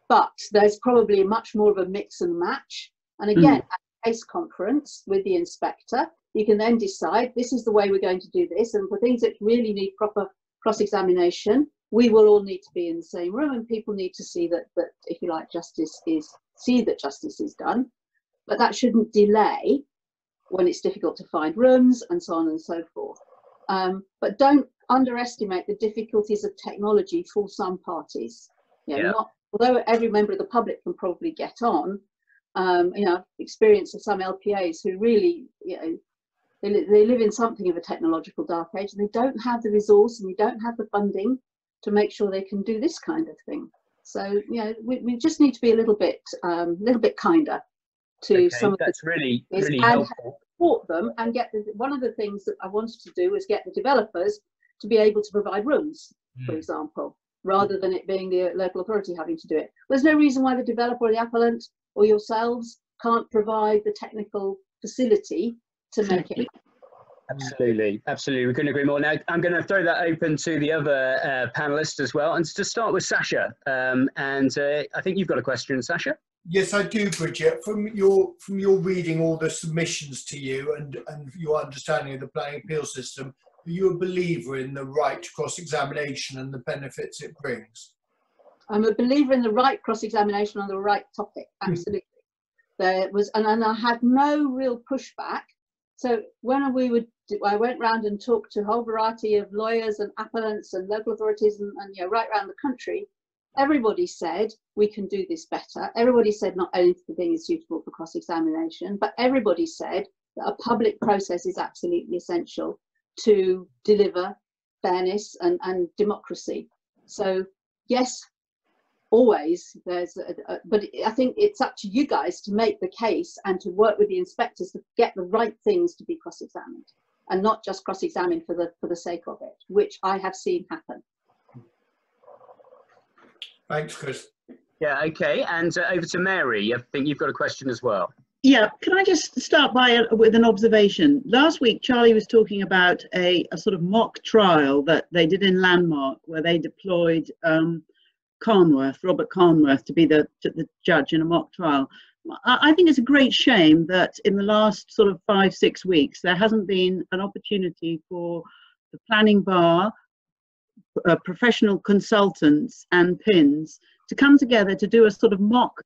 But there's probably much more of a mix and match. And again, at a case conference with the inspector, you can then decide, this is the way we're going to do this. And for things that really need proper cross-examination, we will all need to be in the same room, and people need to see that if you like, justice is done. But that shouldn't delay when it's difficult to find rooms and so on and so forth. But don't underestimate the difficulties of technology for some parties. Although every member of the public can probably get on, experience of some LPAs who really, they live in something of a technological dark age, and they don't have the resource and they don't have the funding to make sure they can do this kind of thing. So, we just need to be a little bit kinder to some of that's the really and helpful. Support them, and get one of the things that I wanted to do was get the developers to be able to provide rooms, for example, rather than it being the local authority having to do it. There's no reason why the developer or the appellant or yourselves can't provide the technical facility to make it. Absolutely, we couldn't agree more. Now, I'm going to throw that open to the other panelists as well, and to start with Sasha. I think you've got a question, Sasha. Yes, I do, Bridget. From your reading all the submissions to you and your understanding of the planning appeal system, are you a believer in the right to cross-examination and the benefits it brings? I'm a believer in the right cross-examination on the right topic, absolutely. There was, and I had no real pushback. So when I went round and talked to a whole variety of lawyers and appellants and local authorities and you know, right around the country, everybody said we can do this better. Everybody said not only the thing is suitable for cross-examination, but everybody said that a public process is absolutely essential to deliver fairness and democracy. So yes, always there's but I think it's up to you guys to make the case and to work with the inspectors to get the right things to be cross-examined, and not just cross-examined for the sake of it, which I have seen happen. Thanks, Chris. Yeah, okay, and over to Mary. I think you've got a question as well. Yeah, can I just start with an observation? Last week, Charlie was talking about a sort of mock trial that they did in Landmark, where they deployed Robert Carnworth, to be the judge in a mock trial. I think it's a great shame that in the last sort of 5-6 weeks, there hasn't been an opportunity for the planning bar, professional consultants and PINs to come together to do a sort of mock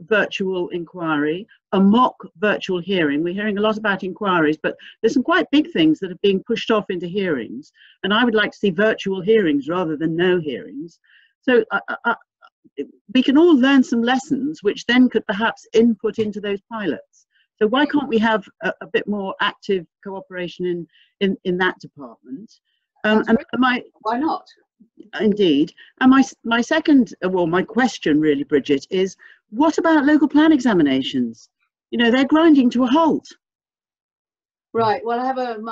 virtual inquiry, a mock virtual hearing. We're hearing a lot about inquiries, but there's some quite big things that are being pushed off into hearings. And I would like to see virtual hearings rather than no hearings. So we can all learn some lessons, which then could perhaps input into those pilots. So why can't we have a bit more active cooperation in that department? Why not? Indeed. And my second, well, my question really, Bridget, is what about local plan examinations? You know, they're grinding to a halt. Right. Well, I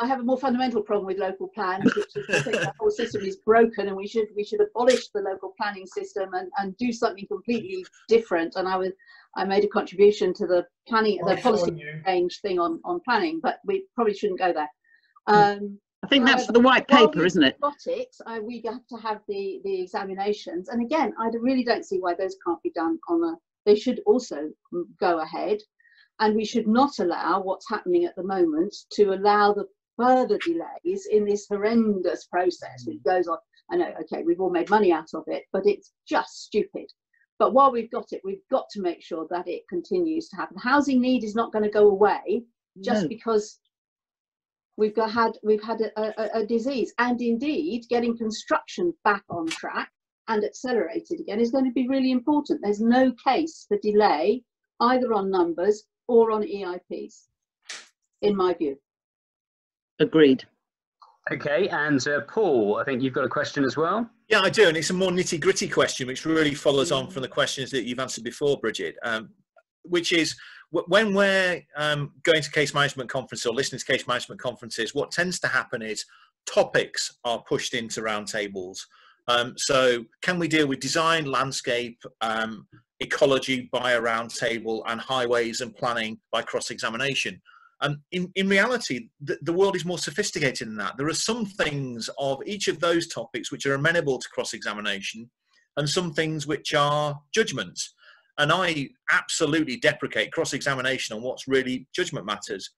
have a more fundamental problem with local plans, which is I think the whole system is broken, and we should abolish the local planning system and do something completely different. And I made a contribution to the policy change thing on planning, but we probably shouldn't go there. I think that's for the white paper, isn't it? We have to have the examinations, and again, I really don't see why those can't be done they should also go ahead. And we should not allow what's happening at the moment to allow the further delays in this horrendous process which goes on. I know, okay, we've all made money out of it, but it's just stupid. But while we've got it, we've got to make sure that it continues to happen. Housing need is not going to go away just because we've had a disease. And indeed, getting construction back on track and accelerated again is going to be really important. There's no case for delay either on numbers or on EIPs, in my view. Agreed. Okay, and Paul, I think you've got a question as well. Yeah, I do, and it's a more nitty-gritty question, which really follows on from the questions that you've answered before, Bridget, which is when we're going to case management conferences or listening to case management conferences, what tends to happen is topics are pushed into roundtables. So can we deal with design, landscape, ecology by a round table, and highways and planning by cross-examination? In reality, the world is more sophisticated than that. There are some things of each of those topics which are amenable to cross-examination, and some things which are judgments. And I absolutely deprecate cross-examination on what's really judgment matters.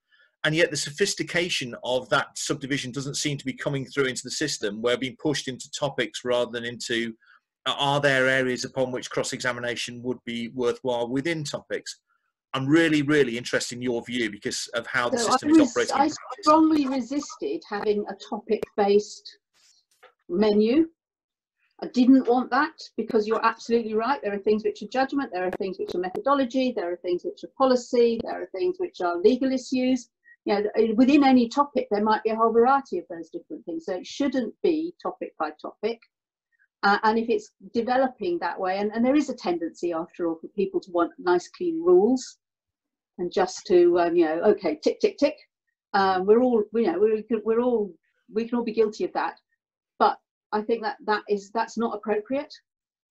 And yet the sophistication of that subdivision doesn't seem to be coming through into the system. We're being pushed into topics rather than into, are there areas upon which cross-examination would be worthwhile within topics? I'm really, really interested in your view because of how the system is operating. I strongly resisted having a topic-based menu. I didn't want that because you're absolutely right. There are things which are judgment, there are things which are methodology, there are things which are policy, there are things which are legal issues. You know, within any topic, there might be a whole variety of those different things. So it shouldn't be topic by topic. And if it's developing that way, and there is a tendency, after all, for people to want nice, clean rules, and just to, you know, okay, tick, tick, tick. We're all, you know, we can all be guilty of that. But I think that's not appropriate.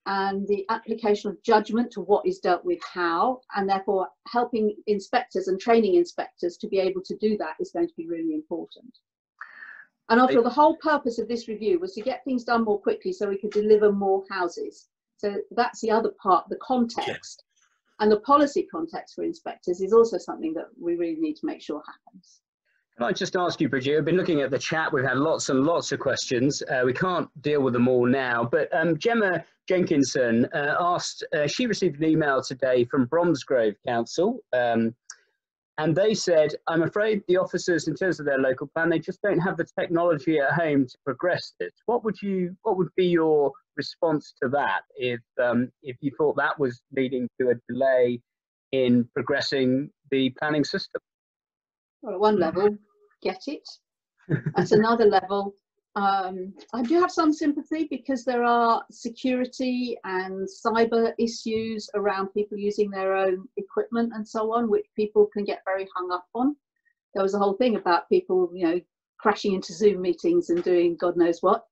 And the application of judgment to what is dealt with how, and therefore helping inspectors and training inspectors to be able to do that is going to be really important. And after all, the whole purpose of this review was to get things done more quickly so we could deliver more houses. So that's the other part, the context. And the policy context for inspectors is also something that we really need to make sure happens. Can I just ask you, Bridget, I've been looking at the chat. We've had lots and lots of questions. We can't deal with them all now, but Gemma Jenkinson asked, she received an email today from Bromsgrove Council, and they said, I'm afraid the officers, in terms of their local plan, they just don't have the technology at home to progress this. What would be your response to that if you thought that was leading to a delay in progressing the planning system? Well, at one level, get it. At another level, I do have some sympathy because there are security and cyber issues around people using their own equipment and so on, which people can get very hung up on. There was a whole thing about people, crashing into Zoom meetings and doing God knows what.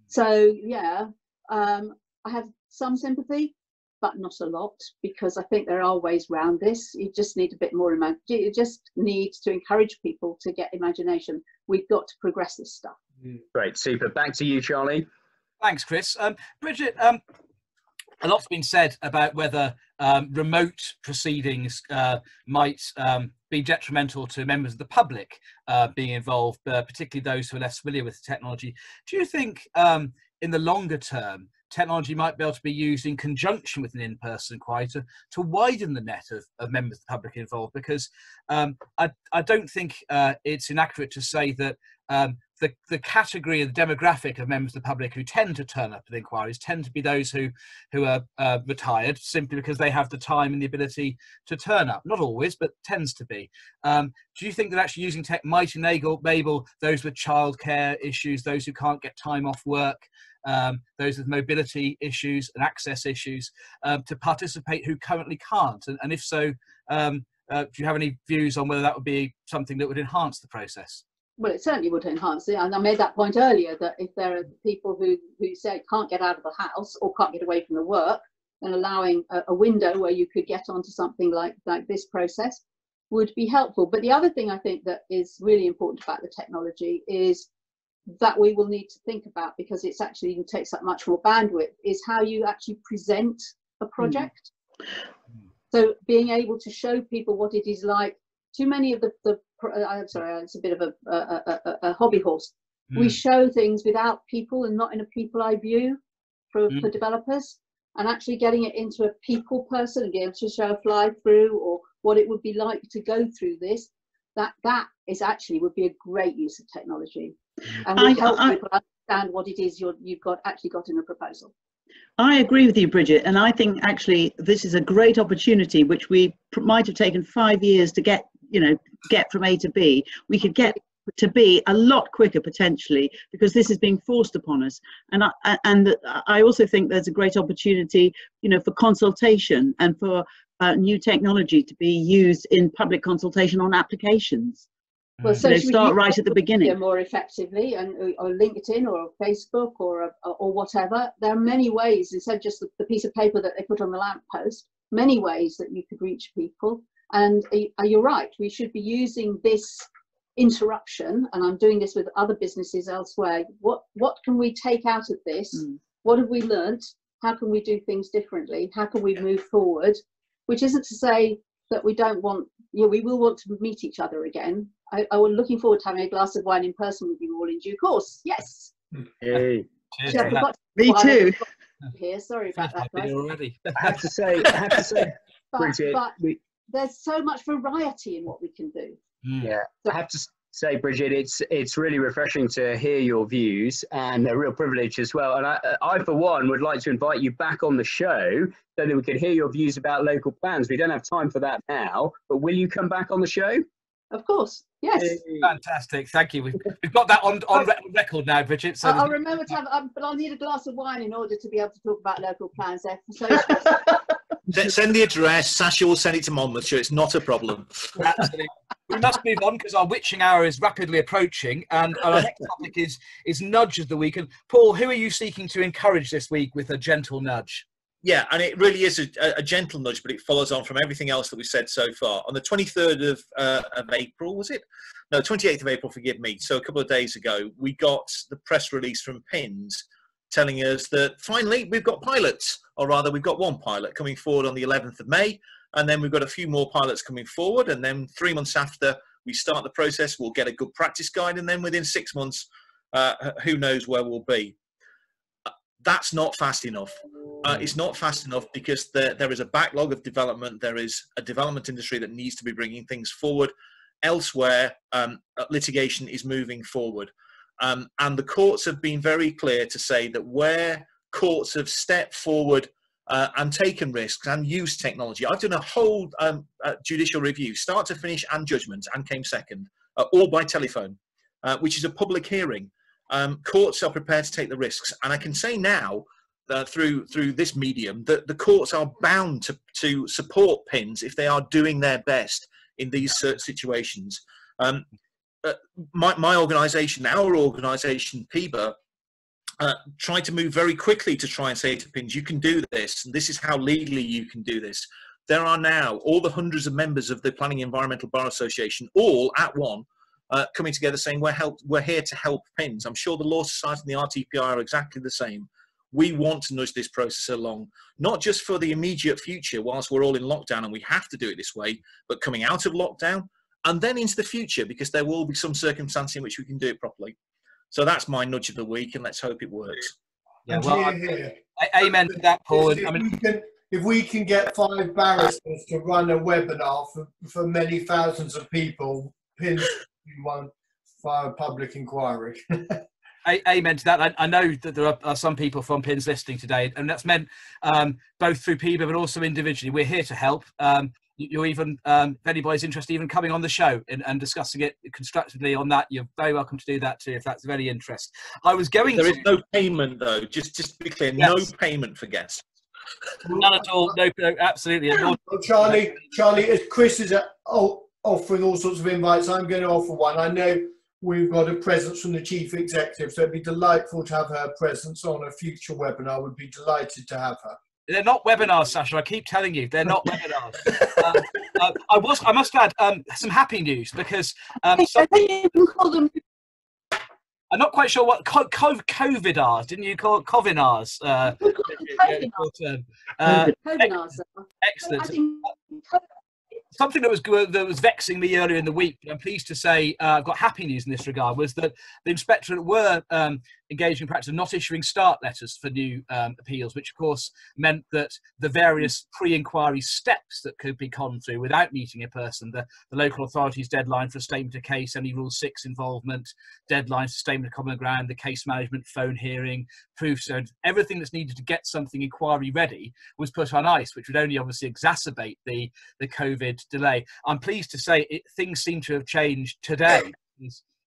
So yeah, I have some sympathy, but not a lot, because I think there are ways around this. You just need a bit more, you just need to encourage people to get imagination. We've got to progress this stuff. Great, super. Back to you, Charlie. Thanks, Chris. Bridget, a lot's been said about whether remote proceedings might be detrimental to members of the public being involved, particularly those who are less familiar with the technology. Do you think in the longer term, technology might be able to be used in conjunction with an in-person inquiry to widen the net of members of the public involved? Because I don't think it's inaccurate to say that the category of the demographic of members of the public who tend to turn up at inquiries tend to be those who are retired, simply because they have the time and the ability to turn up. Not always, but tends to be. Do you think that actually using tech might enable those with childcare issues, those who can't get time off work, those with mobility issues and access issues, to participate who currently can't? And if so, do you have any views on whether that would be something that would enhance the process? Well, it certainly would enhance it. And I made that point earlier, that if there are people who say can't get out of the house or can't get away from the work, then allowing a window where you could get onto something like this process would be helpful. But the other thing I think that is really important about the technology is that we will need to think about, because it's actually takes up much more bandwidth, is how you actually present a project. So being able to show people what it is like. Too many of I'm sorry, it's a bit of a hobby horse. We show things without people and not in a people eye view for developers, and actually getting it into a people person and being able to show a fly through or what it would be like to go through this. That is actually would be a great use of technology, and would help people understand what it is you've got in a proposal. I agree with you, Bridget, and I think actually this is a great opportunity which we might have taken 5 years to get from A to B. We could get to B a lot quicker potentially, because this is being forced upon us. And I also think there's a great opportunity, for consultation and for new technology to be used in public consultation on applications. Well, so start right at the beginning more effectively, and or LinkedIn or Facebook or whatever. There are many ways, instead of just the piece of paper that they put on the lamppost, many ways that you could reach people. And you're right, we should be using this interruption, and I'm doing this with other businesses elsewhere. What can we take out of this? What have we learnt? How can we do things differently? How can we move forward? Which isn't to say that we don't want, we will want to meet each other again. I was looking forward to having a glass of wine in person with you all in due course. Yes. Hey. Me too. Here, sorry about that, guys. Already. I have to say, Bridget, but there's so much variety in what we can do. Yeah, I have to say, Bridget, it's really refreshing to hear your views, and a real privilege as well. And I for one, would like to invite you back on the show so that we can hear your views about local plans. We don't have time for that now, but will you come back on the show? Of course, yes. Fantastic, thank you. We've got that on record now, Bridget. So I'll remember to have, but I'll need a glass of wine in order to be able to talk about local plans there. So send the address. Sasha will send it to Monmouthshire. It's not a problem. Absolutely. We must move on because our witching hour is rapidly approaching, and our next topic is nudge of the week. And Paul, who are you seeking to encourage this week with a gentle nudge? Yeah, and it really is a gentle nudge, but it follows on from everything else that we've said so far. On the 23rd of April, was it? No, 28th of April, forgive me. So a couple of days ago, we got the press release from PINS telling us that finally we've got pilots, or rather we've got one pilot coming forward on the 11th of May, and then we've got a few more pilots coming forward, and then 3 months after, We start the process, we'll get a good practice guide, and then within 6 months, who knows where we'll be. That's not fast enough. It's not fast enough because there is a backlog of development. There is a development industry that needs to be bringing things forward. Elsewhere, litigation is moving forward. And the courts have been very clear to say that where courts have stepped forward and taken risks and used technology. I've done a whole judicial review, start to finish, and judgment, and came second, all by telephone, which is a public hearing. Courts are prepared to take the risks, and I can say now through this medium that the courts are bound to support PINs if they are doing their best in these situations. My organisation, our organisation, PIBA, tried to move very quickly to try and say to PINs, you can do this, and this is how legally you can do this. There are now all the hundreds of members of the Planning Environmental Bar Association, all at one, coming together saying we're here to help PINs. I'm sure the Law Society and the RTPI are exactly the same. We want to nudge this process along, not just for the immediate future whilst we're all in lockdown and we have to do it this way, but coming out of lockdown and then into the future, because there will be some circumstance in which we can do it properly. So that's my nudge of the week, and let's hope it works. Yeah, well, amen to that, Paul. If we can get 5 barristers to run a webinar for many thousands of people, PINs one via public inquiry. Amen to that. I know that there are some people from PINs listening today, and that's meant both through PIBA but also individually. We're here to help. You're even, if anybody's interested, even coming on the show and discussing it constructively on that, you're very welcome to do that too, if that's of any interest. I was going There is no payment, though. Just to be clear, yes. No payment for guests. None at all. No, absolutely. Well, Charlie, as Chris is offering all sorts of invites, I'm going to offer one. I know we've got a presence from the Chief Executive, so it'd be delightful to have her presence on a future webinar. We'd be delighted to have her. They're not webinars, Sasha. I keep telling you, they're not webinars. I must add some happy news, because you can call them. I'm not quite sure what COVIDars. Didn't you call it COVINars? COVIDars. Excellent. Something that was vexing me earlier in the week, I'm pleased to say I've got happy news in this regard, was that the inspectorate were engaging in practice of not issuing start letters for new appeals, which of course meant that the various pre-inquiry steps that could be gone through without meeting a person, the local authority's deadline for a statement of case, any Rule 6 involvement, deadlines for statement of common ground, the case management, phone hearing, proofs, and everything that's needed to get something inquiry ready was put on ice, which would only obviously exacerbate the COVID delay. I'm pleased to say things seem to have changed today.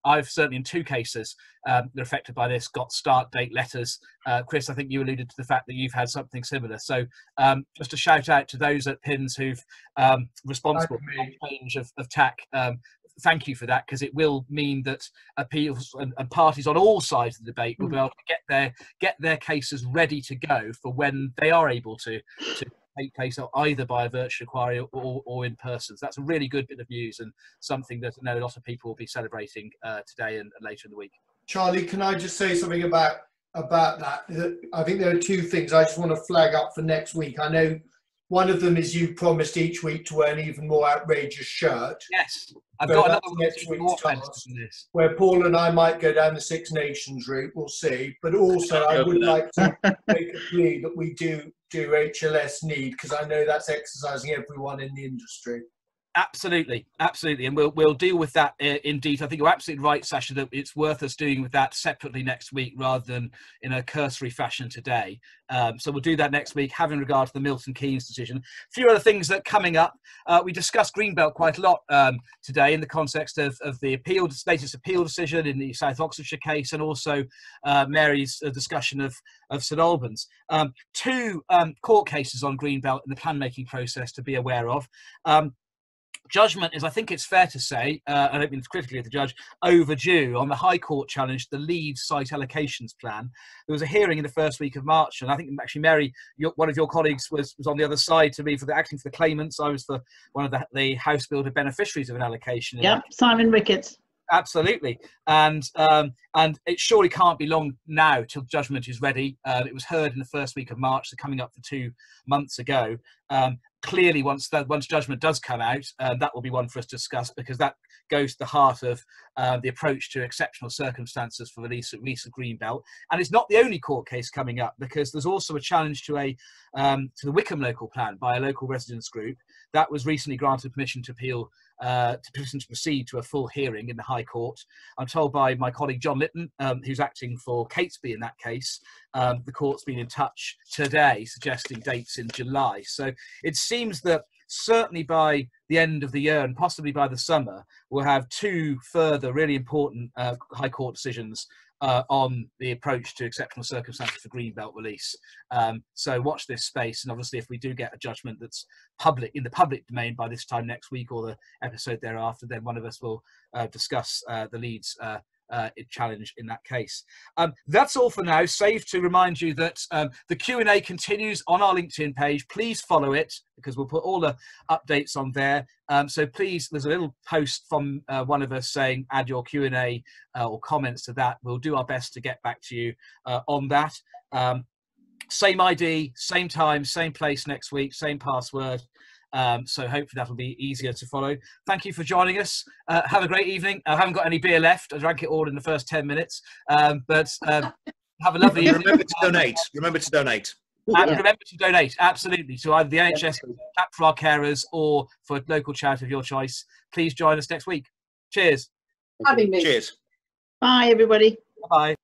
I've certainly, in 2 cases that are affected by this, got start date letters. Chris, I think you alluded to the fact that you've had something similar. So just a shout out to those at PINs who've responsible for the change of tack. Thank you for that, because it will mean that appeals and parties on all sides of the debate will be able to get their cases ready to go for when they are able to take place either by a virtual inquiry or in person. So that's a really good bit of news, and something that I know a lot of people will be celebrating today and later in the week. Charlie, can I just say something about that? I think there are 2 things I just want to flag up for next week. I know one of them is you promised each week to wear an even more outrageous shirt. Yes, I've got another one next week's task, where Paul and I might go down the 6 Nations route. We'll see. But also, I would like to make a plea that we do HLS need, because I know that's exercising everyone in the industry. Absolutely, and we'll deal with that indeed. I think you're absolutely right, Sasha, that it's worth us dealing with that separately next week rather than in a cursory fashion today. So we'll do that next week, having regard to the Milton Keynes decision. A few other things that are coming up. We discussed Greenbelt quite a lot today in the context of the latest appeal decision in the South Oxfordshire case, and also Mary's discussion of St Albans. 2 court cases on Greenbelt in the plan-making process to be aware of. Judgment is, I think it's fair to say, I don't mean critically of the judge, overdue on the High Court challenge the Leeds site allocations plan. There was a hearing in the first week of March, and I think actually Mary, one of your colleagues, was on the other side to me acting for the claimants. I was for one of the house builder beneficiaries of an allocation. Yep, Simon Ricketts. Absolutely, and it surely can't be long now till judgment is ready. It was heard in the first week of March, so coming up for 2 months ago. clearly, once judgment does come out, that will be one for us to discuss, because that goes to the heart of the approach to exceptional circumstances for release of Greenbelt. And it's not the only court case coming up, because there's also a challenge to the Wickham local plan by a local residents group that was recently granted permission to appeal, to proceed to a full hearing in the High Court. I'm told by my colleague John Litton, who's acting for Catesby in that case, the court's been in touch today suggesting dates in July. So it seems that certainly by the end of the year and possibly by the summer, we'll have 2 further really important High Court decisions on the approach to exceptional circumstances for Greenbelt release. So watch this space, and obviously if we do get a judgment that's in the public domain by this time next week or the episode thereafter, then one of us will discuss the Leeds challenge in that case. That's all for now, save to remind you that the Q&A continues on our LinkedIn page. Please follow it, because we'll put all the updates on there. So please, there's a little post from one of us saying add your Q&A or comments to that. We'll do our best to get back to you on that. Same ID, same time, same place next week, same password. So hopefully that'll be easier to follow. Thank you for joining us. Have a great evening. I haven't got any beer left. I drank it all in the first 10 minutes. But have a lovely evening. Remember to donate. Remember to donate. And remember to donate, absolutely, to either the NHS Tap for Our Carers or for a local charity of your choice. Please join us next week. Cheers. Having me. Cheers. Bye, everybody. Bye.